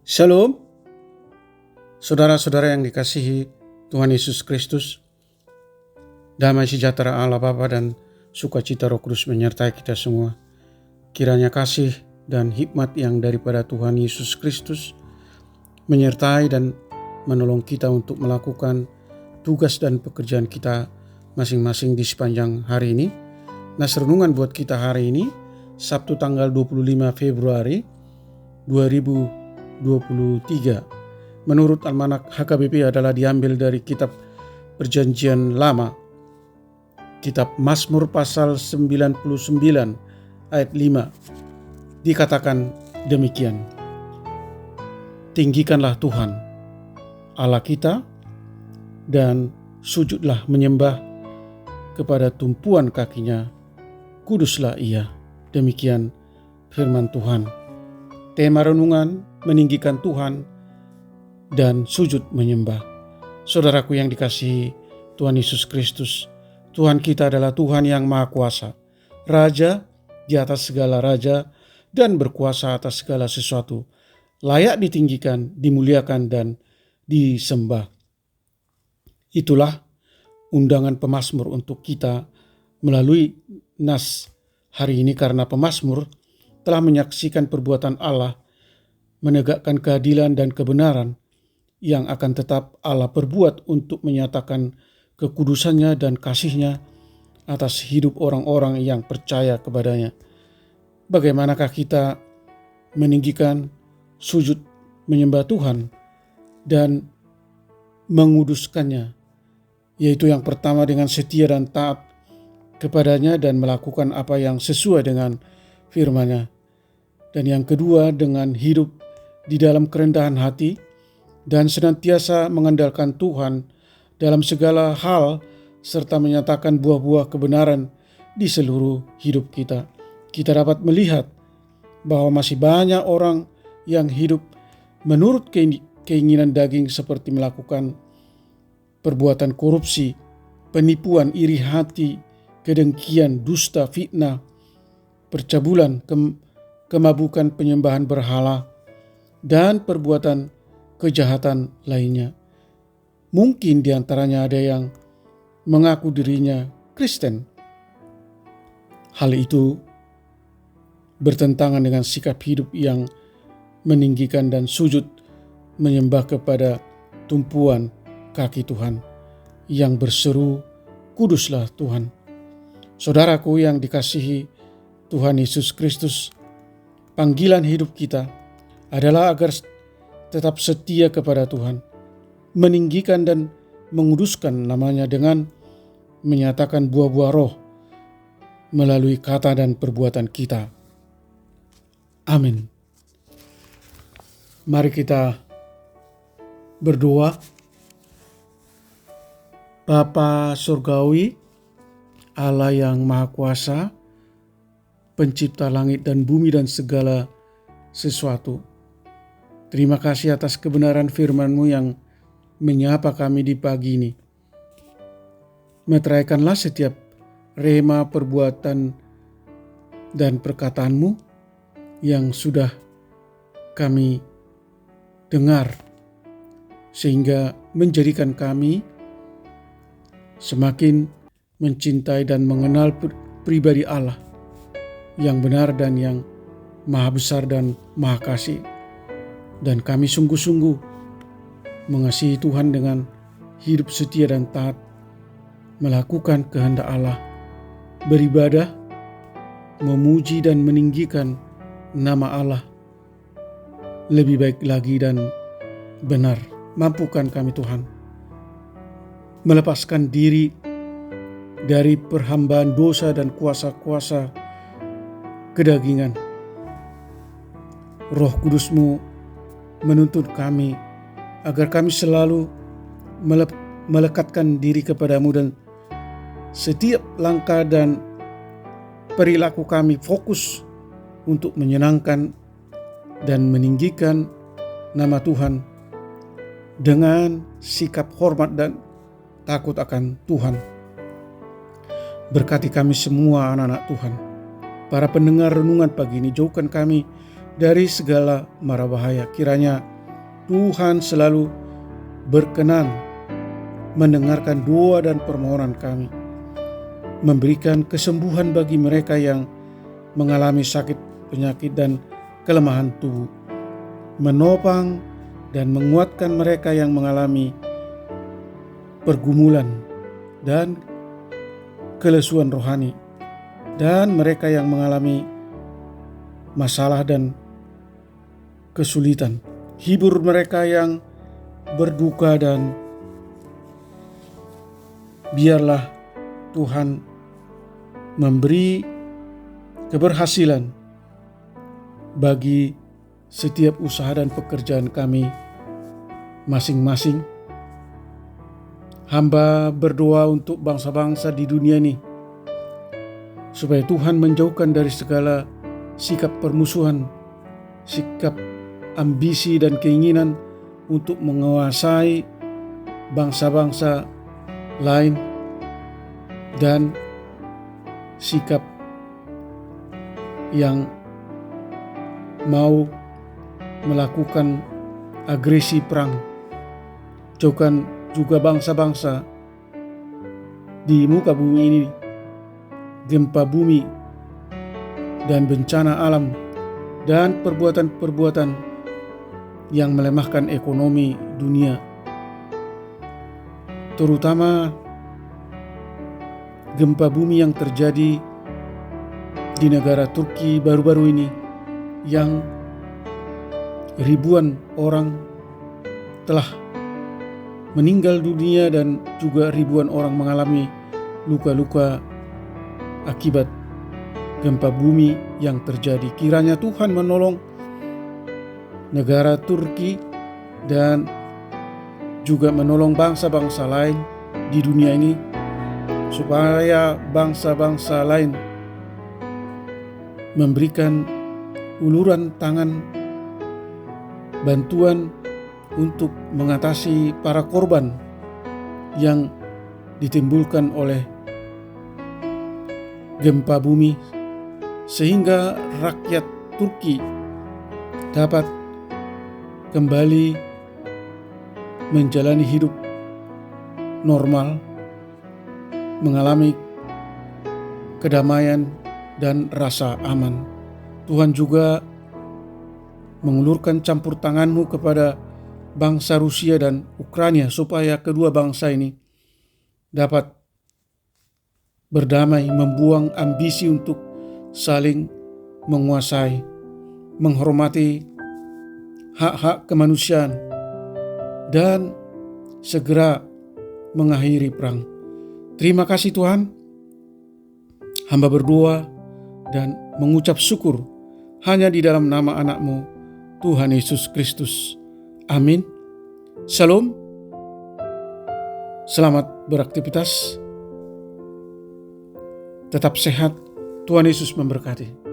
Shalom, saudara-saudara yang dikasihi Tuhan Yesus Kristus. Damai sejahtera Allah Bapa dan sukacita Roh Kudus menyertai kita semua. Kiranya kasih dan hikmat yang daripada Tuhan Yesus Kristus menyertai dan menolong kita untuk melakukan tugas dan pekerjaan kita masing-masing di sepanjang hari ini. Nas renungan buat kita hari ini, Sabtu tanggal 25 Februari 2023. Menurut Almanak HKBP adalah diambil dari kitab Perjanjian Lama, kitab Mazmur pasal 99 ayat 5. Dikatakan demikian: tinggikanlah Tuhan Allah kita dan sujudlah menyembah kepada tumpuan kakinya, kuduslah ia. Demikian firman Tuhan. Tema renungan, meninggikan Tuhan dan sujud menyembah. Saudaraku yang dikasihi Tuhan Yesus Kristus, Tuhan kita adalah Tuhan yang Maha Kuasa, Raja di atas segala raja dan berkuasa atas segala sesuatu, layak ditinggikan, dimuliakan dan disembah. Itulah undangan pemazmur untuk kita melalui nas hari ini, karena pemazmur telah menyaksikan perbuatan Allah, menegakkan keadilan dan kebenaran yang akan tetap Allah perbuat untuk menyatakan kekudusannya dan kasihnya atas hidup orang-orang yang percaya kepadanya. Bagaimanakah kita meninggikan, sujud menyembah Tuhan dan menguduskannya? Yaitu yang pertama dengan setia dan taat kepadanya dan melakukan apa yang sesuai dengan firman-Nya. Dan yang kedua dengan hidup di dalam kerendahan hati dan senantiasa mengandalkan Tuhan dalam segala hal serta menyatakan buah-buah kebenaran di seluruh hidup kita. Kita dapat melihat bahwa masih banyak orang yang hidup menurut keinginan daging, seperti melakukan perbuatan korupsi, penipuan, iri hati, kedengkian, dusta, fitnah, percabulan, kemabukan, penyembahan berhala, dan perbuatan kejahatan lainnya. Mungkin diantaranya ada yang mengaku dirinya Kristen. Hal itu bertentangan dengan sikap hidup yang meninggikan dan sujud menyembah kepada tumpuan kaki Tuhan yang berseru, kuduslah Tuhan. Saudaraku yang dikasihi Tuhan Yesus Kristus, panggilan hidup kita adalah agar tetap setia kepada Tuhan, meninggikan dan menguduskan namanya dengan menyatakan buah-buah roh melalui kata dan perbuatan kita. Amin. Mari kita berdoa. Bapa Surgawi, Allah yang Maha Kuasa, Pencipta langit dan bumi dan segala sesuatu, terima kasih atas kebenaran firman-Mu yang menyapa kami di pagi ini. Meteraikanlah setiap rema perbuatan dan perkataan-Mu yang sudah kami dengar, sehingga menjadikan kami semakin mencintai dan mengenal pribadi Allah yang benar dan yang maha besar dan maha kasih. Dan kami sungguh-sungguh mengasihi Tuhan dengan hidup setia dan taat, melakukan kehendak Allah, beribadah, memuji dan meninggikan nama Allah lebih baik lagi dan benar. Mampukan kami Tuhan melepaskan diri dari perhambaan dosa dan kuasa-kuasa kedagingan. Roh Kudus-Mu menuntun kami agar kami selalu melekatkan diri kepadamu, dan setiap langkah dan perilaku kami fokus untuk menyenangkan dan meninggikan nama Tuhan dengan sikap hormat dan takut akan Tuhan. Berkati kami semua anak-anak Tuhan. Para pendengar renungan pagi ini, jauhkan kami dari segala mara bahaya. Kiranya Tuhan selalu berkenan mendengarkan doa dan permohonan kami, memberikan kesembuhan bagi mereka yang mengalami sakit, penyakit, dan kelemahan tubuh, menopang dan menguatkan mereka yang mengalami pergumulan dan kelesuan rohani, dan mereka yang mengalami masalah dan kesulitan. Hibur mereka yang berduka, dan biarlah Tuhan memberi keberhasilan bagi setiap usaha dan pekerjaan kami masing-masing. Hamba berdoa untuk bangsa-bangsa di dunia ini, supaya Tuhan menjauhkan dari segala sikap permusuhan, sikap ambisi dan keinginan untuk menguasai bangsa-bangsa lain, dan sikap yang mau melakukan agresi perang. Jauhkan juga bangsa-bangsa di muka bumi ini gempa bumi dan bencana alam dan perbuatan-perbuatan yang melemahkan ekonomi dunia, terutama gempa bumi yang terjadi di negara Turki baru-baru ini, yang ribuan orang telah meninggal dunia dan juga ribuan orang mengalami luka-luka akibat gempa bumi yang terjadi. Kiranya Tuhan menolong negara Turki dan juga menolong bangsa-bangsa lain di dunia ini, supaya bangsa-bangsa lain memberikan uluran tangan bantuan untuk mengatasi para korban yang ditimbulkan oleh gempa bumi, sehingga rakyat Turki dapat kembali menjalani hidup normal, mengalami kedamaian dan rasa aman. Tuhan juga mengulurkan campur tangan-Mu kepada bangsa Rusia dan Ukraina, supaya kedua bangsa ini dapat berdamai, membuang ambisi untuk saling menguasai, menghormati hak-hak kemanusiaan, dan segera mengakhiri perang. Terima kasih Tuhan. Hamba berdoa dan mengucap syukur hanya di dalam nama anak-Mu, Tuhan Yesus Kristus. Amin. Shalom. Selamat beraktivitas. Tetap sehat. Tuhan Yesus memberkati.